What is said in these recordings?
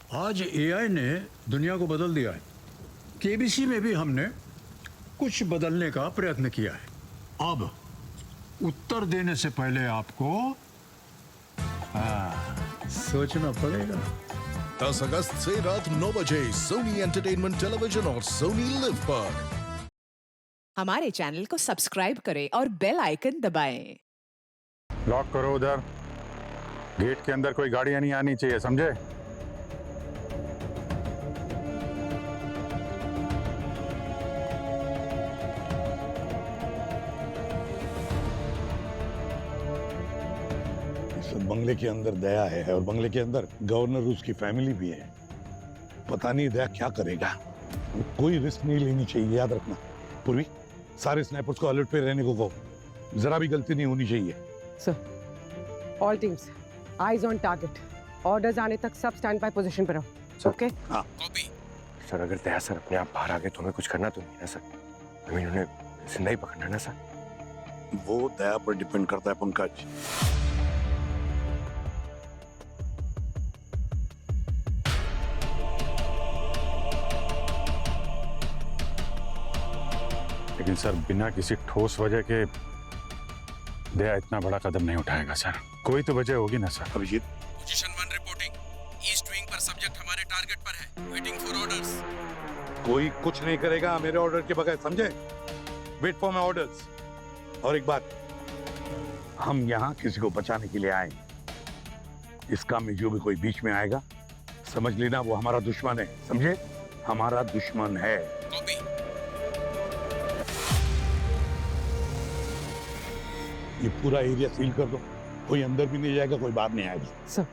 आज एआई ने दुनिया को बदल दिया है। केबीसी में भी हमने कुछ बदलने का प्रयत्न किया है। अब उत्तर देने से पहले आपको सोचना पड़ेगा। 10 अगस्त से रात 9 बजे सोनी एंटरटेनमेंट टेलीविजन और सोनी लिव पर। हमारे चैनल को सब्सक्राइब करें और बेल आइकन दबाएं। लॉक करो उधर। गेट के अंदर कोई गाड़ियां नहीं आनी चाहिए, समझे? इस बंगले के अंदर दया है और बंगले के अंदर गवर्नर उसकी फैमिली भी है। पता नहीं दया क्या करेगा। कोई रिस्क नहीं लेनी चाहिए, याद रखना। पूर्वी, सारे स्नाइपर्स को अलर्ट पे रहने को कहो। जरा भी गलती नहीं होनी चाहिए। Sir, all teams eyes on target. Orders आने तक सब स्टैंड बाय पोजीशन पर रहो। ओके? हाँ। कॉपी। सर, अगर दया सर अपने आप बाहर आ गए तो हमें कुछ करना तो नहीं है सर। हमें उन्हें जिंदा ही पकड़ना है ना सर। वो दया पर डिपेंड करता है पंकज। लेकिन सर, बिना किसी ठोस वजह के दया इतना बड़ा कदम नहीं उठाएगा सर। कोई तो वजह होगी ना sir. Abhijeet, position 1 reporting. East wing पर सब्जेक्ट हमारे टारगेट पर है। Waiting for orders. कोई कुछ नहीं करेगा मेरे ऑर्डर के बगैर, समझे? Wait for my orders. और एक बात, हम यहाँ किसी को बचाने के लिए आए। इस काम में जो भी कोई बीच में आएगा, समझ लेना वो हमारा दुश्मन है, समझे? हमारा दुश्मन है। कॉपी। ये पूरा एरिया सील कर दो। कोई अंदर भी नहीं जाएगा, कोई बाहर नहीं आएगा। सर,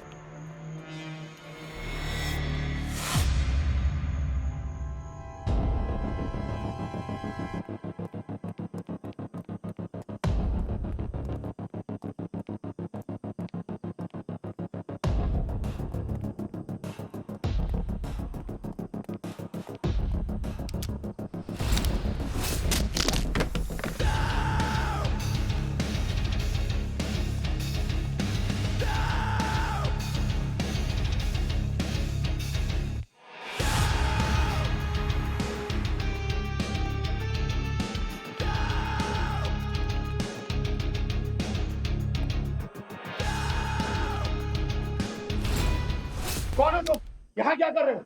कौन है तुम? यहाँ क्या कर रहे हो?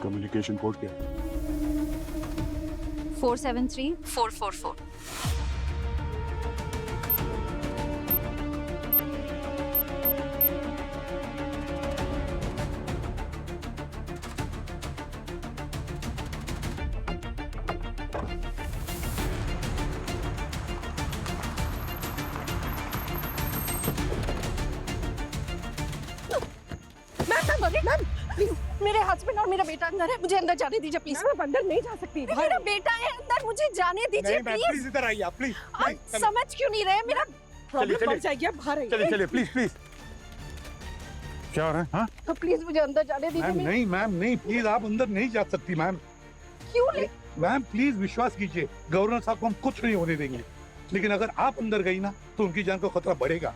कम्युनिकेशन कोड क्या? 473444। Ma'am, please. मेरे हस्बैंड और मेरा बेटा अंदर है, मुझे अंदर जाने दीजिए प्लीज। मैम, आप अंदर नहीं जा सकती। मेरा बेटा है अंदर, मुझे जाने दीजिए प्लीज। इधर आइए आप, प्लीज। आप समझ क्यों नहीं रहे? मेरा प्रॉब्लम बढ़ जाएगी, आप बाहर आइए। चलिए चलिए, प्लीज प्लीज। क्या हो रहा है? हाँ? तो प्लीज मुझे अंदर जाने दीजिए। मैम नहीं, मैम नहीं, प्लीज आप अंदर नहीं जा सकती मैम। क्यों नहीं? मैम प्लीज विश्वास कीजिए, गवर्नर साहब को हम कुछ नहीं होने देंगे। लेकिन अगर आप अंदर गई ना तो उनकी जान को खतरा बढ़ेगा।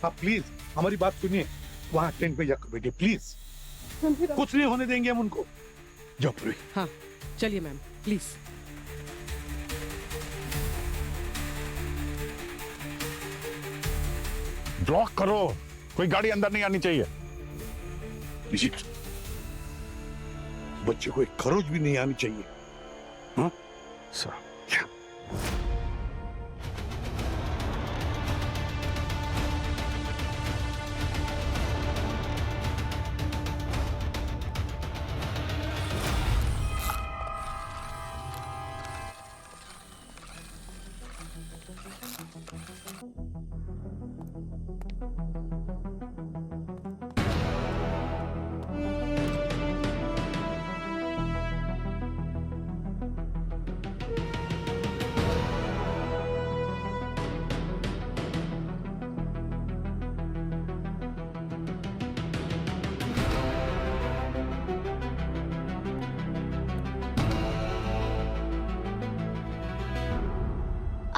आप प्लीज हमारी बात सुनिए, वहाँ टेंट पे जाकर बैठिए प्लीज। कुछ नहीं होने देंगे हम उनको। जाओ पूरी। हाँ, चलिए मैम, प्लीज। ब्लॉक करो, कोई गाड़ी अंदर नहीं आनी चाहिए। बच्चे को एक खरोच भी नहीं आनी चाहिए। हाँ? सर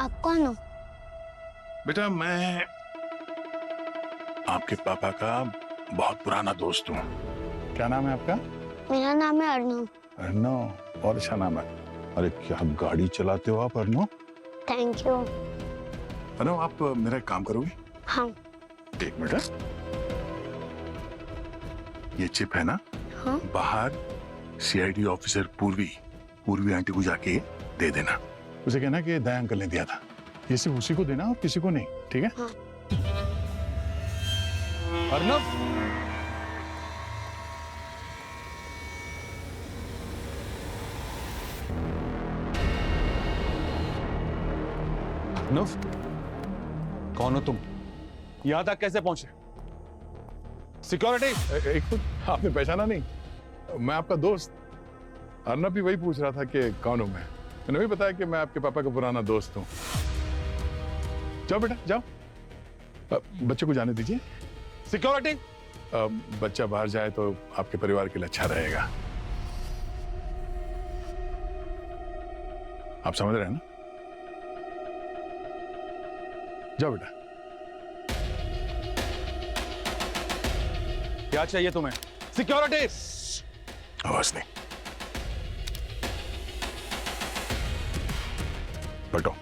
आप कौन हो? बेटा मैं आपके पापा का बहुत पुराना दोस्त हूँ। क्या नाम है आपका? मेरा नाम है अर्नव। अर्नव, बहुत अच्छा नाम है। अरे क्या गाड़ी चलाते हो आप अर्नव? Thank you. अर्नव आप मेरा एक काम करोगे? हाँ। एक मिनट। ये चिप है ना? हाँ। बाहर सीआईडी ऑफिसर पूर्वी आंटी को जाके दे देना। उसे कहना कि दया अंकल ने दिया था। ये सिर्फ उसी को देना और किसी को नहीं, ठीक है? हाँ। अर्नव, अर्नव, कौन हो तुम? यहां तक कैसे पहुंचे? सिक्योरिटी! एक तो आपने पहचाना नहीं? मैं आपका दोस्त अर्नव भी वही पूछ रहा था कि कौन हूं मैं। मैंने भी बताया कि मैं आपके पापा का पुराना दोस्त हूँ। जाओ बेटा जाओ। बच्चे को जाने दीजिए। सिक्योरिटी! बच्चा बाहर जाए तो आपके परिवार के लिए अच्छा रहेगा। आप समझ रहे हैं ना? जाओ बेटा। क्या चाहिए तुम्हें? सिक्योरिटी! आवाज नहीं। बैठो,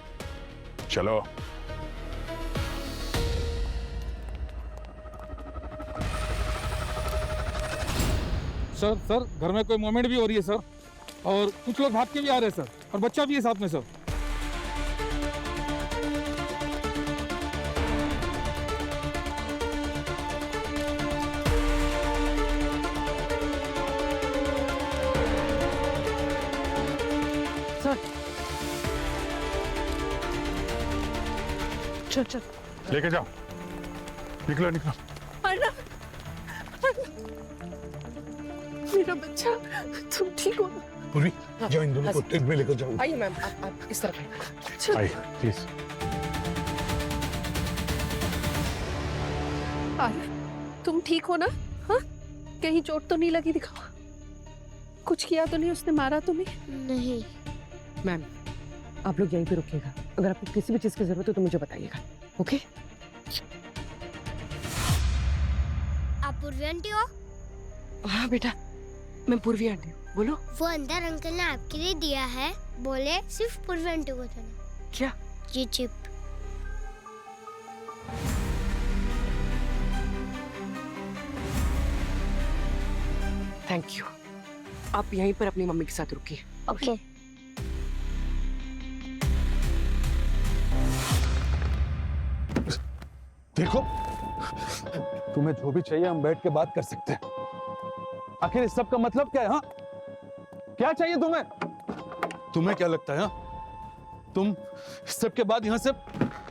चलो। सर घर में कोई मूवमेंट भी हो रही है सर, और कुछ लोग भाग के भी आ रहे हैं सर, और बच्चा भी है साथ में सर। चल चल लेके जाओ। निकलो निकलो। अर्नव, मेरा बच्चा, तुम ठीक हो? पूर्वी जाओ, इन दोनों को ट्रेन में लेकर जाओ। आइए मैम, आप इस तरफ आइए प्लीज। अर्नव, तुम ठीक हो ना? हाँ? कहीं चोट तो नहीं लगी? दिखाओ। कुछ किया तो नहीं उसने? मारा तो नहीं? नहीं। मैम, आप लोग यहीं पे रुकिएगा। अगर आपको किसी भी चीज की जरूरत हो तो मुझे बताइएगा, ओके? आप पूर्वी आंटी हो? हाँ बेटा, मैं पूर्वी आंटी हूँ। बोलो। वो अंदर अंकल ने आपके लिए दिया है, बोले सिर्फ पूर्वी आंटी को देना। क्या? ये चिप। Thank you. आप यहीं पर अपनी मम्मी के साथ रुकिए। ओके। देखो, तुम्हें जो भी चाहिए हम बैठ के बात कर सकते हैं। आखिर इस सब का मतलब क्या है? हाँ, क्या चाहिए तुम्हें? तुम्हें क्या लगता है? हाँ, तुम सब के बाद यहां से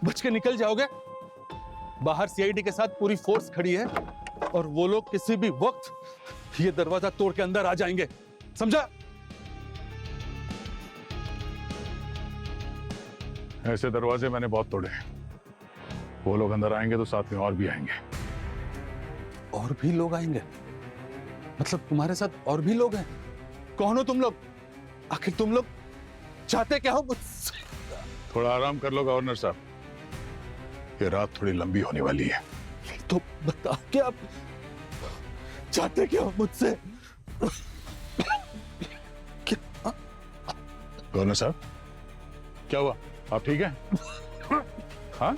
बच के निकल जाओगे? बाहर सीआईडी के साथ पूरी फोर्स खड़ी है, और वो लोग किसी भी वक्त ये दरवाजा तोड़ के अंदर आ जाएंगे, समझा? ऐसे दरवाजे मैंने बहुत तोड़े हैं। वो लोग अंदर आएंगे तो साथ में और भी आएंगे। और भी लोग आएंगे? मतलब तुम्हारे साथ और भी लोग हैं? कौन हो तुम लोग? आखिर तुम लोग चाहते क्या हो मुझसे? थोड़ा आराम कर लो गवर्नर साहब। ये रात थोड़ी लंबी होने वाली है। तो बता क्या आप चाहते क्या हो मुझसे? गवर्नर साहब, क्या हुआ? आप ठीक हैं? हाँ?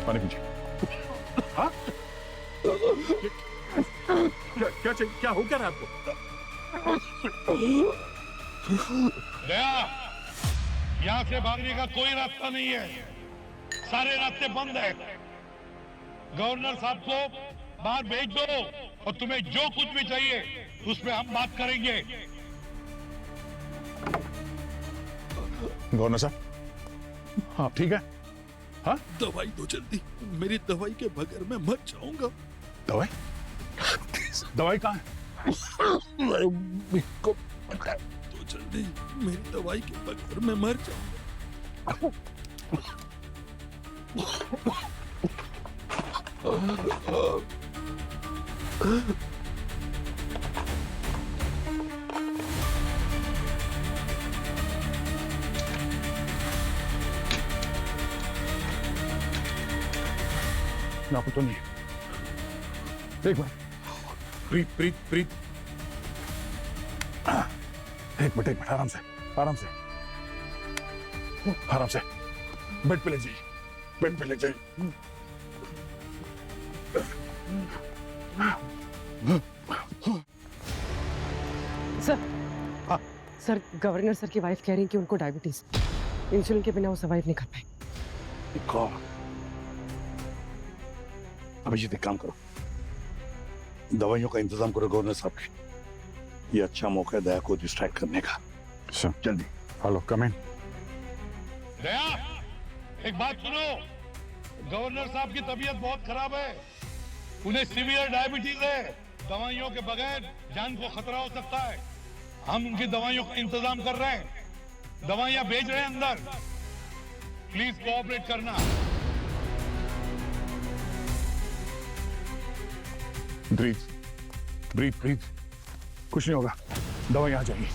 पानी पीजिए। हाँ? क्या चाहिए? क्या हो क्या रहा है आपको? दया, यहाँ से भागने का कोई रास्ता नहीं है, सारे रास्ते बंद है। गवर्नर साहब को बाहर भेज दो और तुम्हें जो कुछ भी चाहिए उस पे हम बात करेंगे। गवर्नर साहब, हाँ ठीक है। हाँ, दवाई दो जल्दी, मेरी दवाई के बगैर मैं मर जाऊंगा। दवाई? दवाई कहाँ है? तो जल्दी, मेरी दवाई के बगैर मैं मर जाऊंगा। ना तो नहीं। एक बार प्रीत प्रीत प्रीत, एक मिनट आराम से आराम से आराम से। बेड पे ले जाइए, बेड पे ले जाइए। सर, सर गवर्नर सर की वाइफ कह रही है कि उनको डायबिटीज, इंसुलिन के बिना वो सर्वाइव नहीं कर पाए। अभिजीत एक काम करो, दवाइयों का इंतजाम करो गवर्नर साहब के। ये अच्छा मौका है दया को डिस्ट्रैक्ट करने का। जल्दी। हेलो, कम इन। दया, एक बात सुनो, गवर्नर साहब की तबीयत बहुत खराब है, उन्हें सीवियर डायबिटीज है, दवाइयों के बगैर जान को खतरा हो सकता है। हम उनकी दवाइयों का इंतजाम कर रहे हैं, दवाइयां भेज रहे हैं अंदर, प्लीज कोऑपरेट करना। ब्रीथ ब्रीथ ब्रीथ, कुछ नहीं होगा, दवाई आ जाएगी।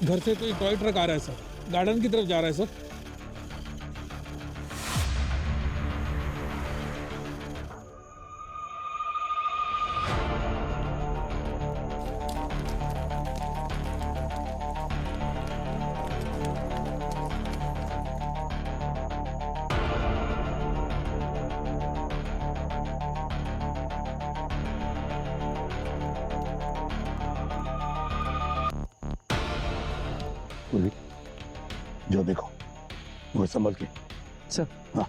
घर से कोई टॉय ट्रक आ रहा है सर, गार्डन की तरफ जा रहा है सर। जो देखो वो संभल के। सर, हाँ,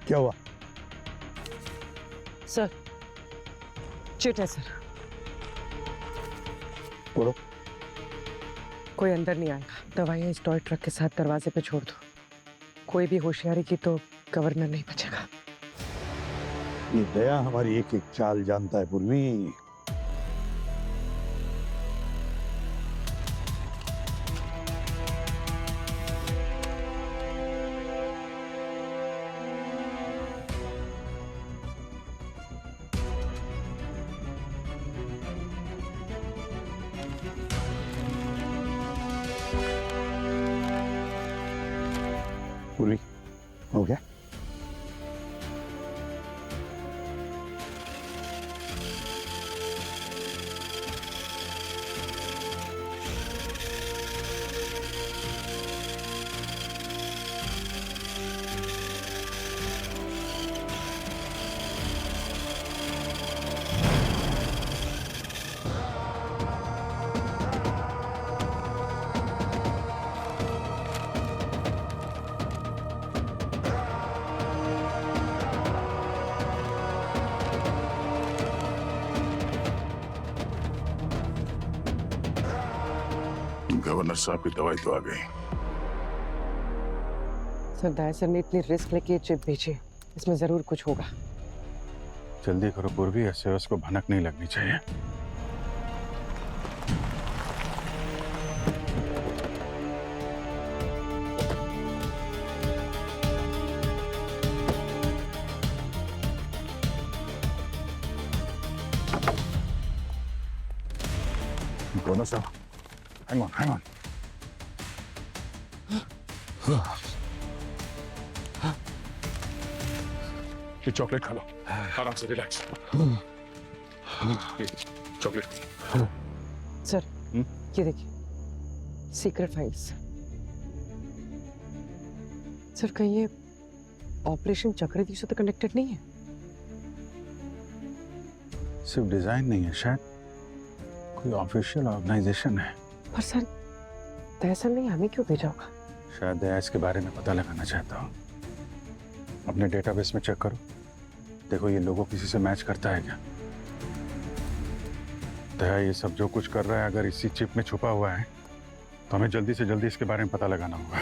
क्या हुआ? सर चिट है सर, बोलो। कोई अंदर नहीं आएगा, दवाइयाँ इस टॉय ट्रक के साथ दरवाजे पे छोड़ दो। कोई भी होशियारी की तो गवर्नर नहीं बचेगा। ये दया हमारी एक एक चाल जानता है पूर्वी। पूर्वी हो गया? गवर्नर साहब की दवाई तो आ गई। सर दया सर ने इतनी रिस्क लेके ये चिप भेजी, इसमें जरूर कुछ होगा। जल्दी करो पूर्वी, ऐसे उसको भनक नहीं लगनी चाहिए। गवर्नर साहब, hang on. ये चॉकलेट खा लो, आराम से रिलैक्स। चॉकलेट। सर ये देखिए, सीक्रेट फाइल्स। सर कहीं ये ऑपरेशन चक्रव्यूह से तो कनेक्टेड नहीं है? सिर्फ डिजाइन नहीं है, शायद कोई ऑफिशियल ऑर्गेनाइजेशन है। पर सर दया ने हमें क्यों भेजा होगा? शायद दया इसके बारे में पता लगाना चाहता हूँ। अपने डेटाबेस में चेक करो, देखो ये लोगो किसी से मैच करता है क्या। दया ये सब जो कुछ कर रहा है अगर इसी चिप में छुपा हुआ है तो हमें जल्दी से जल्दी इसके बारे में पता लगाना होगा।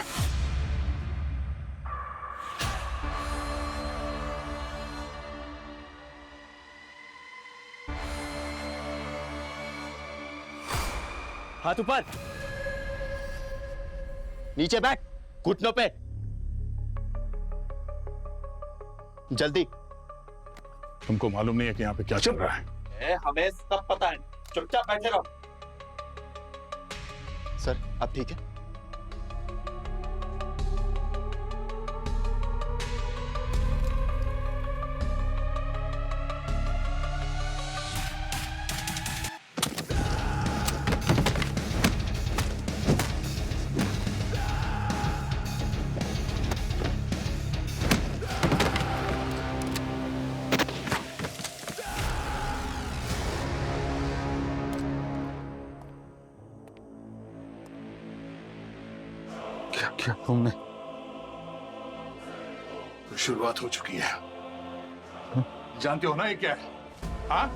हाथ ऊपर, नीचे बैठ, घुटनों पे, जल्दी। तुमको मालूम नहीं है कि यहाँ पे क्या चल रहा है? हमें सब पता है, चुपचाप बैठे रहो। सर अब ठीक है? क्या क्या तुमने? शुरुआत हो चुकी है। जानते हो ना ये क्या है? हाँ?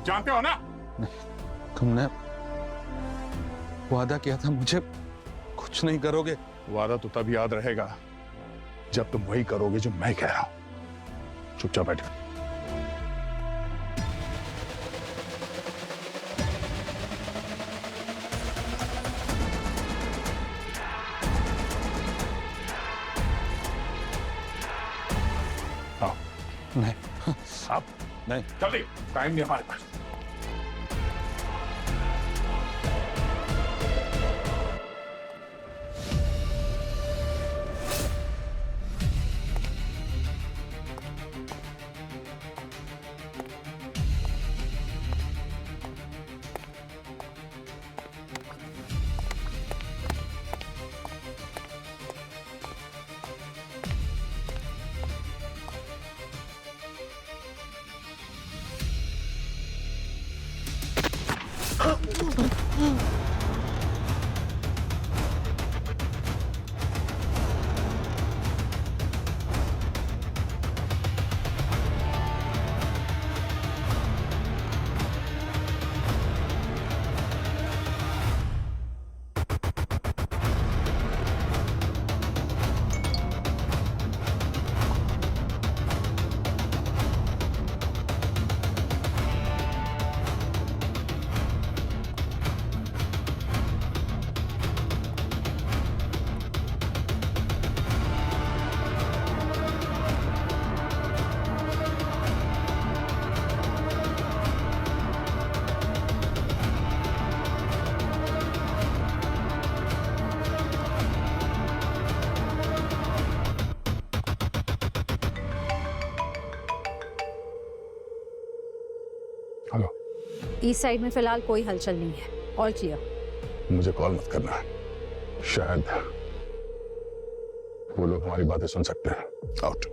जानते हो ना? तुमने वादा किया था मुझे कुछ नहीं करोगे। वादा तो तब याद रहेगा जब तुम वही करोगे जो मैं कह रहा हूं। चुपचाप बैठ। नहीं, अब नहीं, जल्दी, टाइम नहीं हमारे पास। हेलो, ईस्ट साइड में फिलहाल कोई हलचल नहीं है। All clear. मुझे कॉल मत करना, शायद वो लोग हमारी बातें सुन सकते हैं। आउट।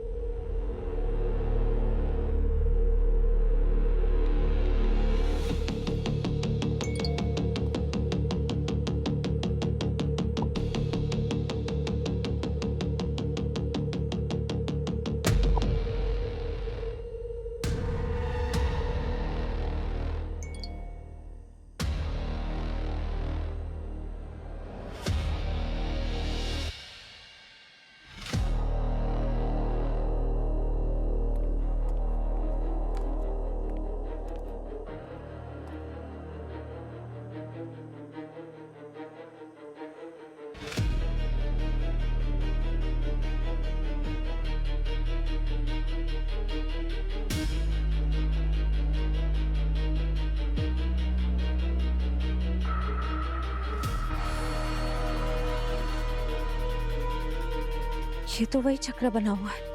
ये तो वही चक्र बना हुआ है।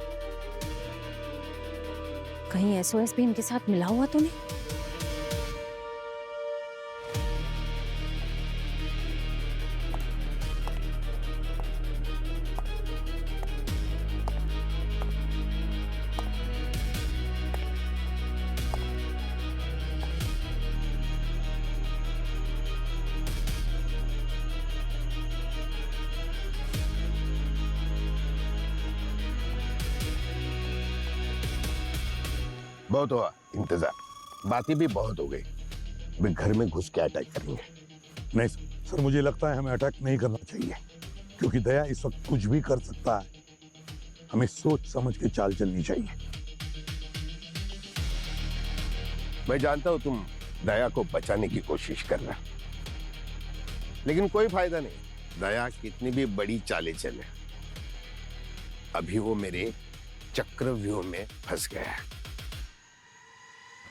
कहीं एसओएस भी इनके साथ मिला हुआ तो नहीं? बहुत हुआ इंतजार, बातें भी बहुत हो गई। वे घर में घुस के अटैक करेंगे। नहीं सर, मुझे लगता है हमें अटैक नहीं करना चाहिए, क्योंकि दया इस वक्त कुछ भी कर सकता है। हमें सोच समझ के चाल चलनी चाहिए। मैं जानता हूं तुम दया को बचाने की कोशिश कर रहे हो, लेकिन कोई फायदा नहीं। दया कितनी भी बड़ी चालें चले, अभी वो मेरे चक्रव्यूह में फंस गया है।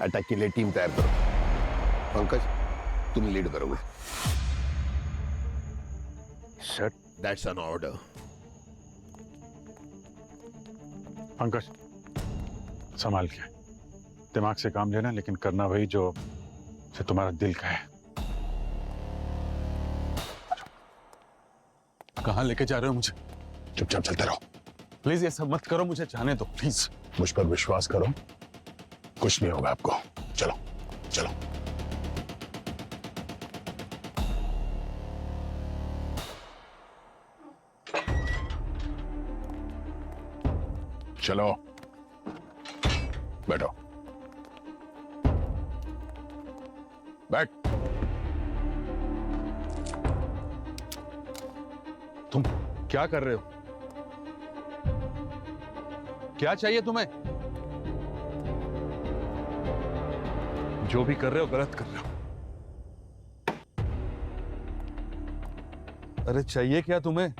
अटैक के लिए टीम तैयार करो। पंकज, तुम लीड करोगे। Sir, that's an order. Pankaj, संभाल के, दिमाग से काम लेना, लेकिन करना वही जो तुम्हारा दिल का है। कहाँ लेके जा रहे हो मुझे? चुपचाप चलते रहो। प्लीज ये सब मत करो, मुझे जाने दो प्लीज। मुझ पर विश्वास करो, कुछ नहीं होगा आपको। चलो चलो। चलो बैठो। बैठ। तुम क्या कर रहे हो? क्या चाहिए तुम्हें? जो भी कर रहे हो गलत कर रहे हो। अरे चाहिए क्या तुम्हें?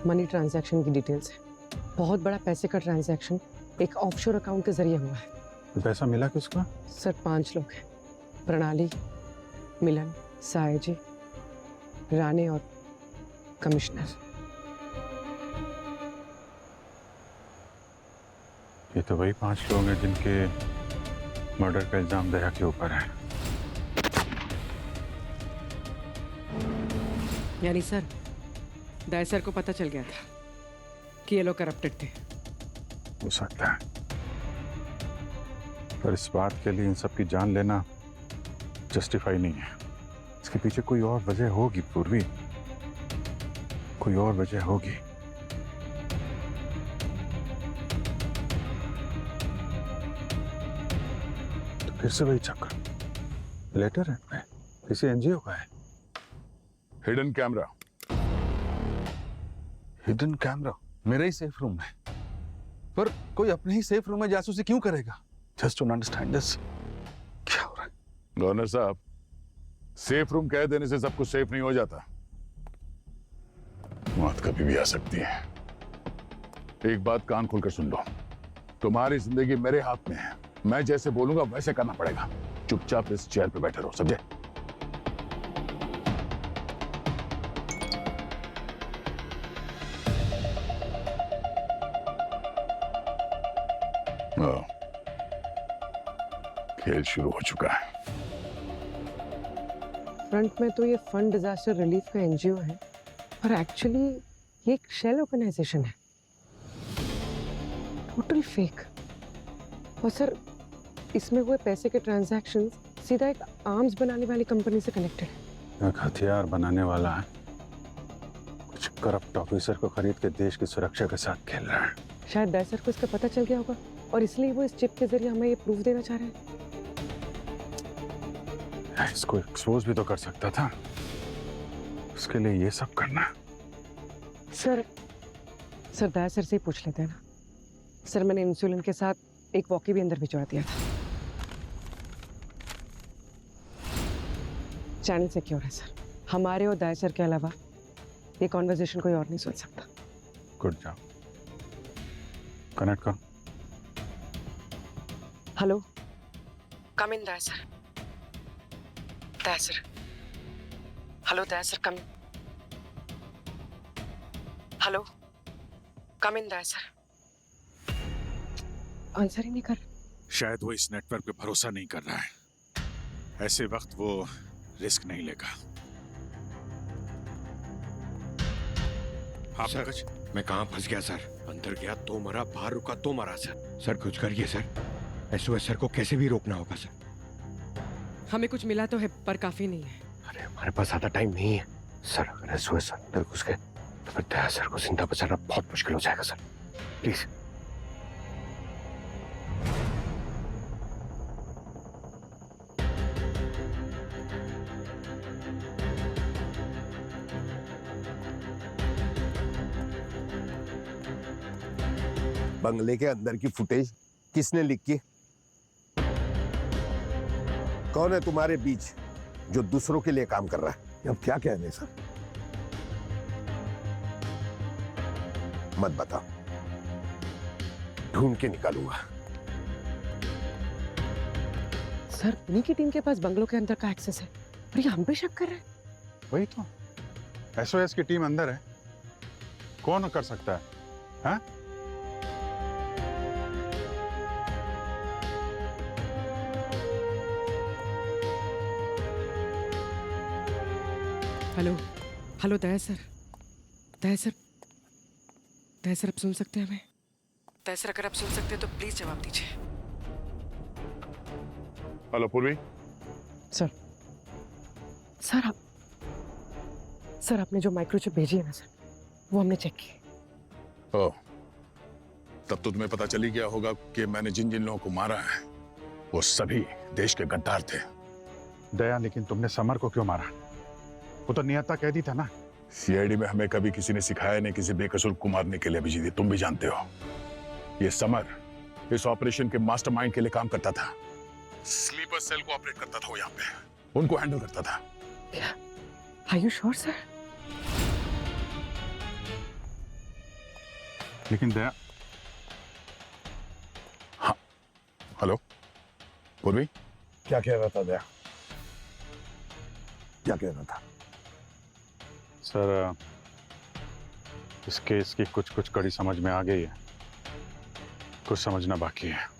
मनी ट्रांजैक्शन की डिटेल्स है। बहुत बड़ा पैसे का ट्रांजैक्शन एक ऑफशोर अकाउंट के जरिए हुआ है। पैसा मिला किसको? सर 5 लोग हैं, प्रणाली, मिलन, सायजी, राणे और कमिश्नर। ये तो वही 5 लोग हैं जिनके मर्डर का इल्जाम दया के ऊपर है। यानी सर दया सर को पता चल गया था कि ये लोग करप्टेड थे। हो सकता है, पर इस बात के लिए इन सब की जान लेना जस्टिफाई नहीं है। इसके पीछे कोई और वजह होगी पूर्वी, कोई और वजह होगी। तो फिर से वही चक्कर। लेटर है किसी एनजीओ का है। Hidden camera. हिडन कैमरा मेरे ही सेफ रूम में, पर कोई अपने ही सेफ रूम में जासूसी क्यों करेगा? Just don't understand this. क्या हो रहा है? गवर्नर साहब, सेफ रूम कह देने से सब कुछ सेफ नहीं हो जाता। मौत कभी भी आ सकती है। एक बात कान खोलकर सुन लो, तुम्हारी जिंदगी मेरे हाथ में है। मैं जैसे बोलूंगा वैसे करना पड़ेगा। चुपचाप इस चेयर पे बैठे रहो, समझे? खेल शुरू हो चुका है। फ्रंट में तो ये फंड डिजास्टर रिलीफ का एनजीओ है, पर एक्चुअली ये एक शेल ऑर्गेनाइजेशन है, टोटल फेक। और सर इसमें हुए पैसे के ट्रांजैक्शंस सीधा एक आर्म्स बनाने वाली कंपनी से कनेक्टेड है। एक हथियार बनाने वाला है, कुछ करप्ट ऑफिसर को खरीद के देश की सुरक्षा के साथ खेल रहा है। शायद दया सर को इसका पता चल गया होगा और इसलिए वो इस चिप के जरिए हमें ये प्रूफ देना चाह रहे हैं। इसको एक्सपोज भी तो कर सकता था, उसके लिए ये सब करना। सर सर दया सर से ही पूछ लेते हैं ना। सर मैंने इंसुलिन के साथ एक वॉकी भी अंदर भिजवा दिया था। चैनल सिक्योर है सर। हमारे और दया सर के अलावा ये कॉन्वर्सेशन कोई और नहीं सुन सकता। Good job. कनेक्ट करो। हेलो, कम इन दया सर। दया सर, हेलो दया सर, कम। हेलो, कम इन दया सर। आंसर ही नहीं कर। शायद वो इस नेटवर्क पे भरोसा नहीं कर रहा है। ऐसे वक्त वो रिस्क नहीं लेगा। आप सर, मैं कहाँ फंस गया सर? अंदर गया तो मरा, बाहर रुका तो मरा सर। सर कुछ करिए सर। एसओएस सर को कैसे भी रोकना होगा सर। हमें कुछ मिला तो है पर काफी नहीं है। अरे हमारे पास ज्यादा टाइम नहीं है सर। अगर एसओएस अंदर घुस गए तो फिर दया सर को जिंदा बचाना बहुत मुश्किल हो जाएगा सर। प्लीज। बंगले के अंदर की फुटेज किसने लीक की? कौन है तुम्हारे बीच जो दूसरों के लिए काम कर रहा है? अब क्या कहने सर? मत बताओ, ढूंढ के निकालूंगा। सर उन्हीं की टीम के पास बंगलों के अंदर का एक्सेस है और ये हम पे शक कर रहे हैं। वही तो, एसओएस की टीम अंदर है, कौन कर सकता है? हाँ? हेलो, हेलो दया सर। दया सर, दया सर आप सुन सकते हैं हमें? दया सर अगर आप सुन सकते हैं तो प्लीज जवाब दीजिए। हेलो पूर्वी। सर, सर आप, सर आपने जो माइक्रोचिप भेजी है ना सर, वो हमने चेक की। ओह, तब तो तुम्हें पता चली गया होगा कि मैंने जिन जिन लोगों को मारा है वो सभी देश के गद्दार थे। दया, लेकिन तुमने समर को क्यों मारा? वो तो नियता कैदी था ना। सीआईडी में हमें कभी किसी ने सिखाया नहीं किसी बेकसूर को मारने के लिए। अभिजीत, तुम भी जानते हो ये समर इस ऑपरेशन के मास्टरमाइंड के लिए काम करता था। स्लीपर सेल को ऑपरेट करता था वो, यहाँ पे उनको हैंडल करता था। क्या? Are you sure, sir? लेकिन दया, हाँ, हेलो पूर्वी। क्या कह रहा था दया? क्या कह रहा था? सर, इस केस की कुछ कुछ कड़ी समझ में आ गई है, कुछ समझना बाकी है।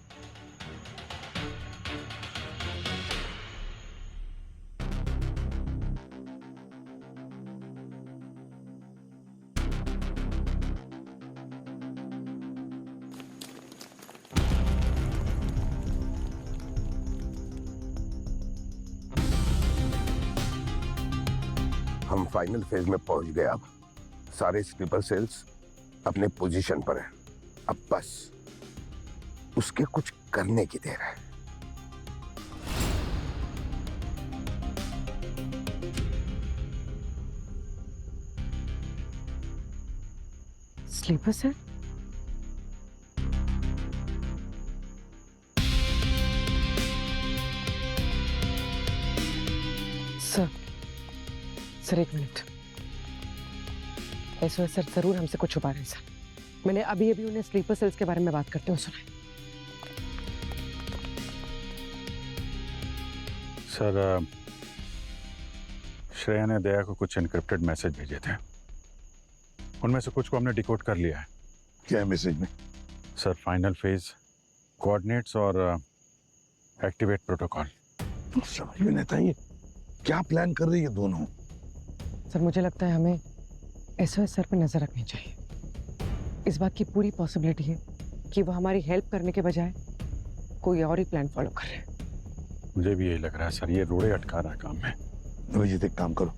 हम फाइनल फेज में पहुंच गए। अब सारे स्लीपर सेल्स अपने पोजीशन पर हैं। अब बस उसके कुछ करने की देर है। Sleeper sir? सर, सर एक मिनट। एसओएस सर जरूर हमसे कुछ छुपा रहे हैं सर। मैंने अभी अभी उन्हें स्लीपर सेल्स के बारे में बात करते हुए सुना। सर, श्रेया ने दया को कुछ एनक्रिप्टेड मैसेज भेजे थे। उनमें से कुछ को हमने डिकोड कर लिया है। क्या है मैसेज में? सर, फाइनल फेज, कोऑर्डिनेट्स और एक्टिवेट प्रोटोकॉल। समझ में नहीं आता ये क्या प्लान कर रही है दोनों। सर मुझे लगता है हमें एसओएस सर पर नजर रखनी चाहिए। इस बात की पूरी पॉसिबिलिटी है कि वो हमारी हेल्प करने के बजाय कोई और ही प्लान फॉलो कर रहे हैं। मुझे भी यही लग रहा है सर, ये रोड़े अटका रहा है काम में। अभिजीत एक काम करो,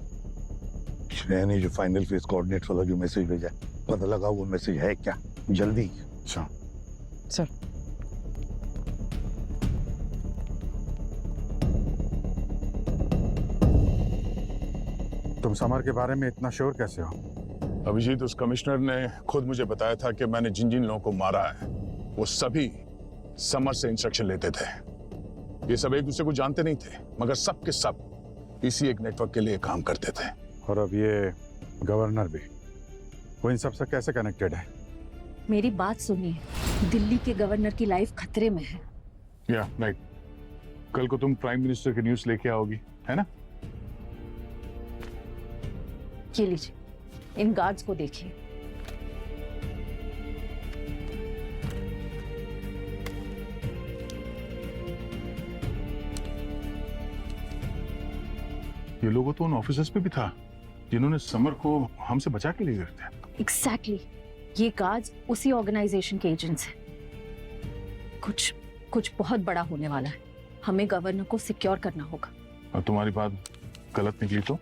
श्रेया ने जो फाइनल फेज कोऑर्डिनेट्स वाला जो मैसेज भेजा है, पता लगा वो मैसेज है क्या, जल्दी। अच्छा सर। तुम समर के बारे में इतना श्योर कैसे हो? अभिजीत, उस कमिश्नर ने खुद मुझे बताया था कि मैंने जिन जिन लोगों को मारा है वो सभी समर से इंस्ट्रक्शन लेते थे। ये सब एक दूसरे को जानते नहीं थे, मगर सब के सब इसी एक नेटवर्क के लिए काम करते थे। और अब ये गवर्नर भी, वो इन सब से कैसे कनेक्टेड है? मेरी बात सुनिए, दिल्ली के गवर्नर की लाइफ खतरे में है। या राइट, कल को तुम प्राइम मिनिस्टर की न्यूज़ लेके आओगी, है ना? ये लीजिए, इन गार्ड्स को देखिए। ये लोगों तो उन ऑफिसर्स पे भी था जिन्होंने समर को हमसे बचा के ले गए थे। एग्जैक्टली, ये गार्ड्स उसी ऑर्गेनाइजेशन के एजेंट्स हैं। कुछ बहुत बड़ा होने वाला है। हमें गवर्नर को सिक्योर करना होगा। और तुम्हारी बात गलत निकली तो?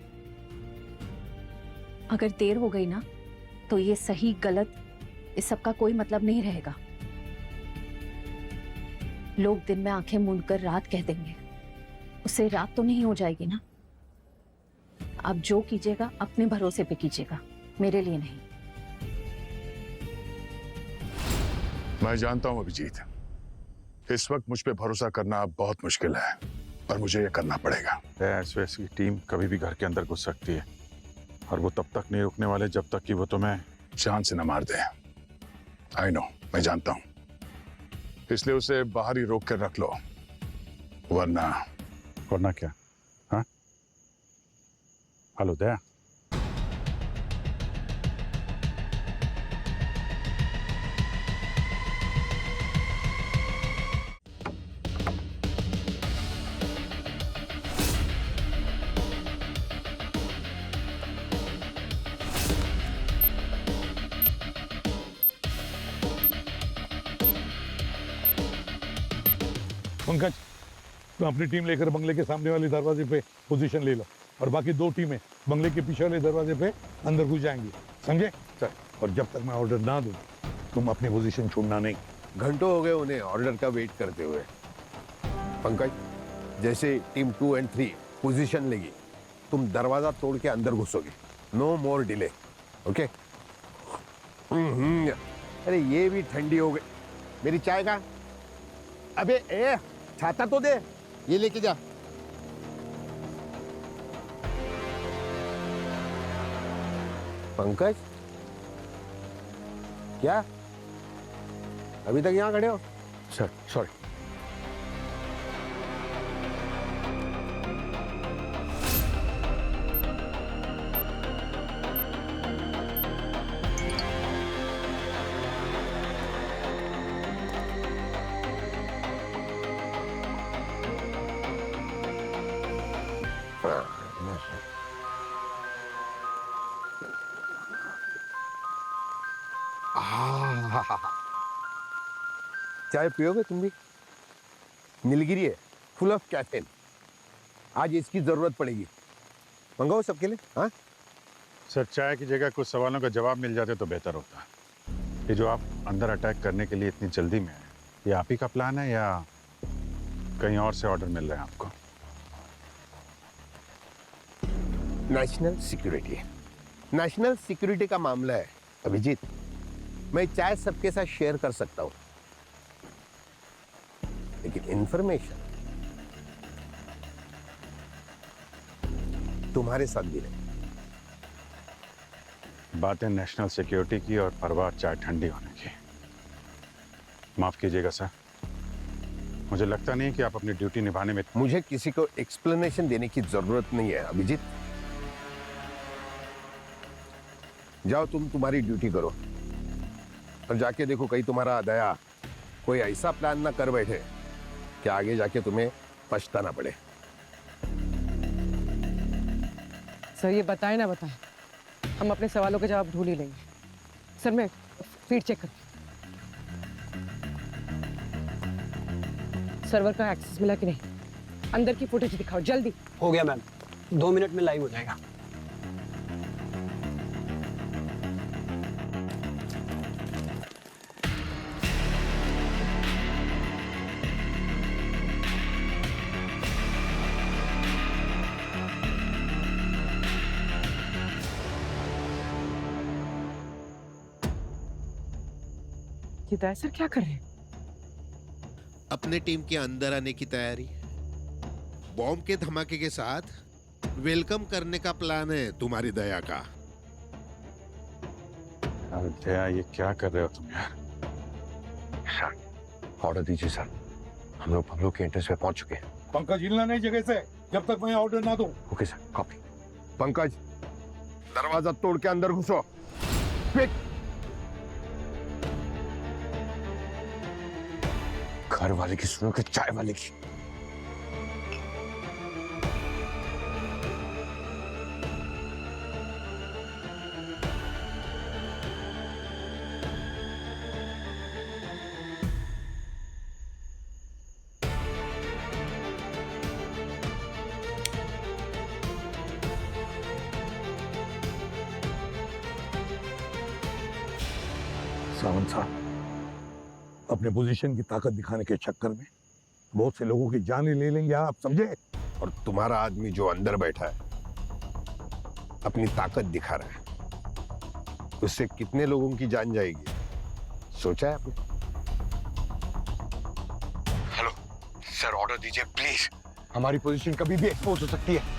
अगर देर हो गई ना, तो ये सही गलत इस सब का कोई मतलब नहीं रहेगा। लोग दिन में आंखें मूंद कर रात कह देंगे, उससे रात तो नहीं हो जाएगी ना। आप जो कीजिएगा अपने भरोसे पे कीजिएगा, मेरे लिए नहीं। मैं जानता हूं अभिजीत, इस वक्त मुझ पे भरोसा करना बहुत मुश्किल है, पर मुझे ये करना पड़ेगा। एसओएस की टीम कभी भी घर के अंदर घुस सकती है, और वो तब तक नहीं रुकने वाले जब तक कि वो तुम्हें जान से न मार दे। आई नो, मैं जानता हूं, इसलिए उसे बाहर ही रोक कर रख लो, वरना क्या? हाँ, हेलो दया, पंकज, तुम अपनी टीम लेकर बंगले के सामने वाले दरवाजे पे पोजीशन ले लो, और बाकी 2 टीमें बंगले के पीछे वाले दरवाजे पे अंदर घुस जाएंगी, समझे? सर, और जब तक मैं ऑर्डर ना दूं, तुम अपनी पोजीशन छोड़ना नहीं। घंटों हो गए उन्हें ऑर्डर का वेट करते हुए। पंकज, जैसे टीम 2 और 3 पोजीशन लेगी, तुम दरवाजा तोड़ के अंदर घुसोगे। No more delay, okay? अरे ये भी ठंडी हो गई। मेरी चाय का? अबे ए, छाता तो दे, ये लेके जा। पंकज, क्या अभी तक यहां खड़े हो? Sir sorry. चाय पियोगे तुम भी? नीलगिरी है, फुल ऑफ कैफीन। आज इसकी जरूरत पड़ेगी। मंगाओ सबके लिए। हाँ सर, चाय की जगह कुछ सवालों का जवाब मिल जाते तो बेहतर होता। ये जो आप अंदर अटैक करने के लिए इतनी जल्दी में है, ये आप ही का प्लान है या कहीं और से ऑर्डर मिल रहे हैं आपको? नेशनल सिक्योरिटी, नेशनल सिक्योरिटी का मामला है अभिजीत। मैं चाय सबके साथ शेयर कर सकता हूं, लेकिन इंफॉर्मेशन तुम्हारे साथ भी नहीं। बातें नेशनल सिक्योरिटी की और परवाह चाय ठंडी होने की। माफ कीजिएगा सर, मुझे लगता नहीं कि आप अपनी ड्यूटी निभाने में। मुझे किसी को एक्सप्लेनेशन देने की जरूरत नहीं है अभिजीत। जाओ, तुम तुम्हारी ड्यूटी करो, और जाके देखो कहीं तुम्हारा दया कोई ऐसा प्लान ना कर बैठे कि आगे जाके तुम्हें पछताना पड़े। सर ये बताए ना बताए, हम अपने सवालों के जवाब ढूंढ ही लेंगे। सर मैं फीड चेक करती हूँ। सर्वर का एक्सेस मिला कि नहीं? अंदर की फुटेज दिखाओ जल्दी। हो गया मैम, 2 मिनट में लाइव हो जाएगा। ये दया सर क्या कर रहे हैं? अपने टीम के अंदर आने की तैयारी। बॉम्ब के धमाके के साथ वेलकम करने का प्लान है तुम्हारी दया का। अरे दया, ये क्या कर रहे हो तुम यार? सर ऑर्डर दीजिए सर। हम लोग के एंट्रेंस पे पहुंच चुके हैं। पंकज हिलना नहीं जगह से जब तक मैं ऑर्डर ना दूं। Okay sir, copy. पंकज, दरवाजा तोड़ के अंदर घुसो। क्विक। घर वाले की सुनो कि चाय वाले की? सावंत साहब, अपने पोजीशन की ताकत दिखाने के चक्कर में बहुत से लोगों की जान ही ले लेंगे, आप समझे? और तुम्हारा आदमी जो अंदर बैठा है अपनी ताकत दिखा रहा है, उससे कितने लोगों की जान जाएगी सोचा है आपने? हेलो सर, ऑर्डर दीजिए प्लीज। हमारी पोजीशन कभी भी एक्सपोज हो सकती है।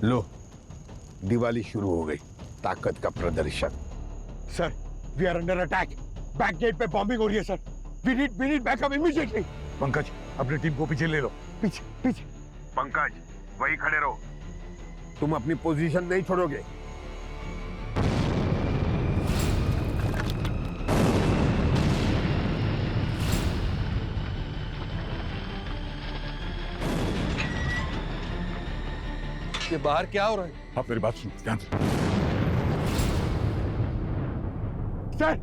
लो, दिवाली शुरू हो गई। ताकत का प्रदर्शन। Sir, we are under attack. Back gate पे बॉम्बिंग हो रही है sir. We need backup immediately. Pankaj, अपनी टीम को पीछे ले लो। पीछे पीछे। पंकज, वही खड़े रहो। तुम अपनी पोजीशन नहीं छोड़ोगे। ये बाहर क्या हो रहा है? आप मेरी बात सुनो ध्यान से। सर,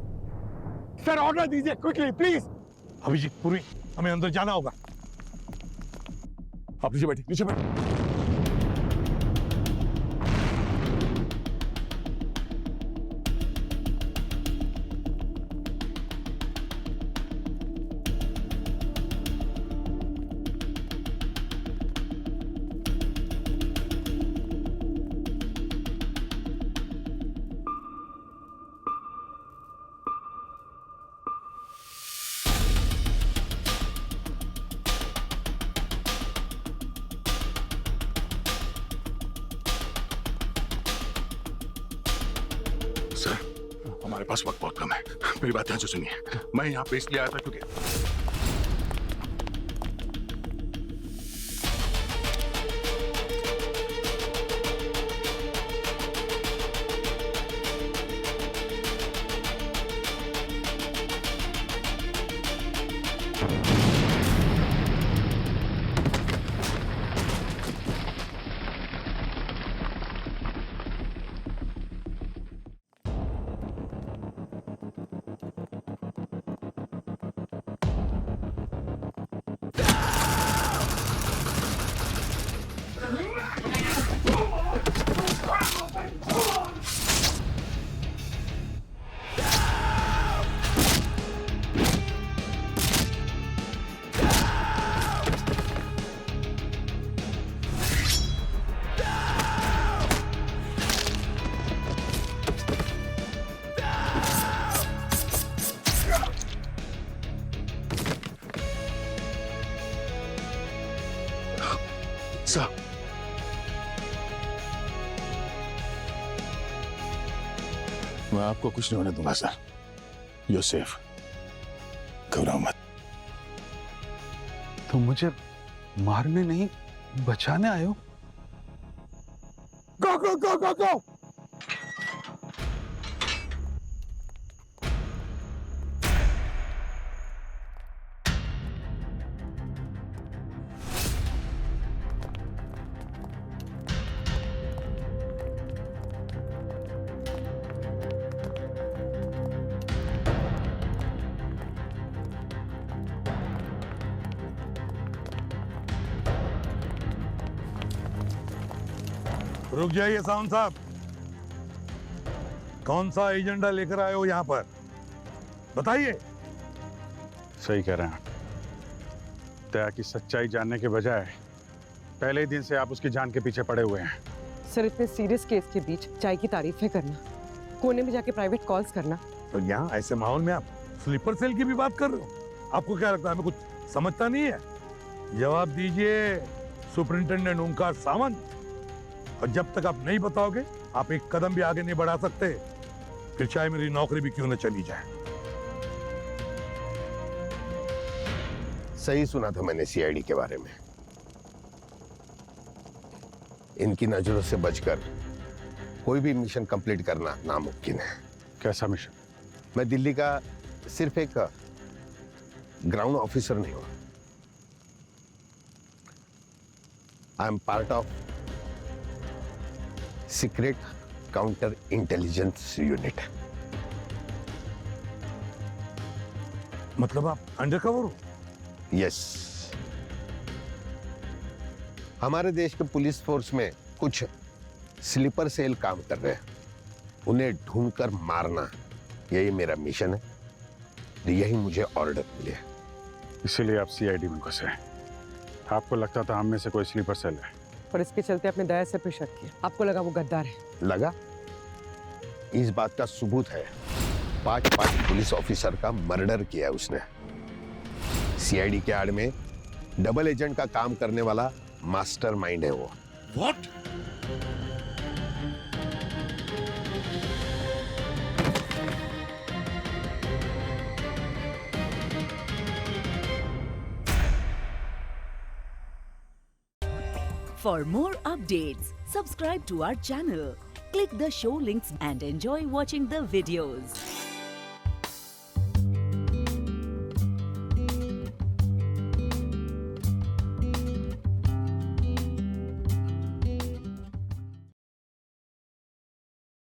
सर ऑर्डर दीजिए क्विकली प्लीज। अभिजीत पुरी, हमें अंदर जाना होगा। आप नीचे बैठिए, नीचे बैठिए। सर, हमारे पास वक्त बहुत कम है। मेरी बात ध्यान से सुनिए। मैं यहाँ पे इसलिए आया था क्योंकि सर, मैं आपको कुछ नहीं होने दूंगा सर। यू सेफ, घबराओ मत। तुम मुझे मारने नहीं बचाने आए हो? गो गो गो गो गो। रुक जाइए साउंड साहब। कौन सा एजेंडा लेकर आए हो यहाँ पर, बताइए। सही कह रहे हैं आप। दया की सच्चाई जानने के बजाय पहले ही दिन से आप उसकी जान के पीछे पड़े हुए हैं। सर, इतने सीरियस केस के बीच चाय की तारीफें करना, कोने में जाके प्राइवेट कॉल्स करना। तो यहाँ ऐसे माहौल में आप स्लीपर सेल की भी बात कर रहे हो? आपको क्या लगता है हमें कुछ समझता नहीं है? जवाब दीजिए सुपरिंटेंडेंट ओंकार सावंत। और जब तक आप नहीं बताओगे आप एक कदम भी आगे नहीं बढ़ा सकते, फिर चाहे मेरी नौकरी भी क्यों न चली जाए। सही सुना था मैंने सीआईडी के बारे में। इनकी नजरों से बचकर कोई भी मिशन कंप्लीट करना नामुमकिन है। कैसा मिशन? मैं दिल्ली का सिर्फ एक ग्राउंड ऑफिसर नहीं हूं। I am part of secret counter intelligence unit. मतलब आप अंडरकवर हो? यस। हमारे देश के पुलिस फोर्स में कुछ स्लीपर सेल काम कर रहे हैं, उन्हें ढूंढकर मारना यही मेरा मिशन है। यही मुझे ऑर्डर मिले। इसीलिए आप सीआईडी में घुसे। आपको लगता था हम में से कोई स्लीपर सेल है, और इसके चलते अपने दया से पे शक किया। आपको लगा वो गद्दार है। लगा? इस बात का सबूत है। 5 पुलिस ऑफिसर का मर्डर किया है उसने। सीआईडी के आड़ में डबल एजेंट का काम करने वाला मास्टरमाइंड है वो। What? For more updates, subscribe to our channel, click the show links and enjoy watching the videos.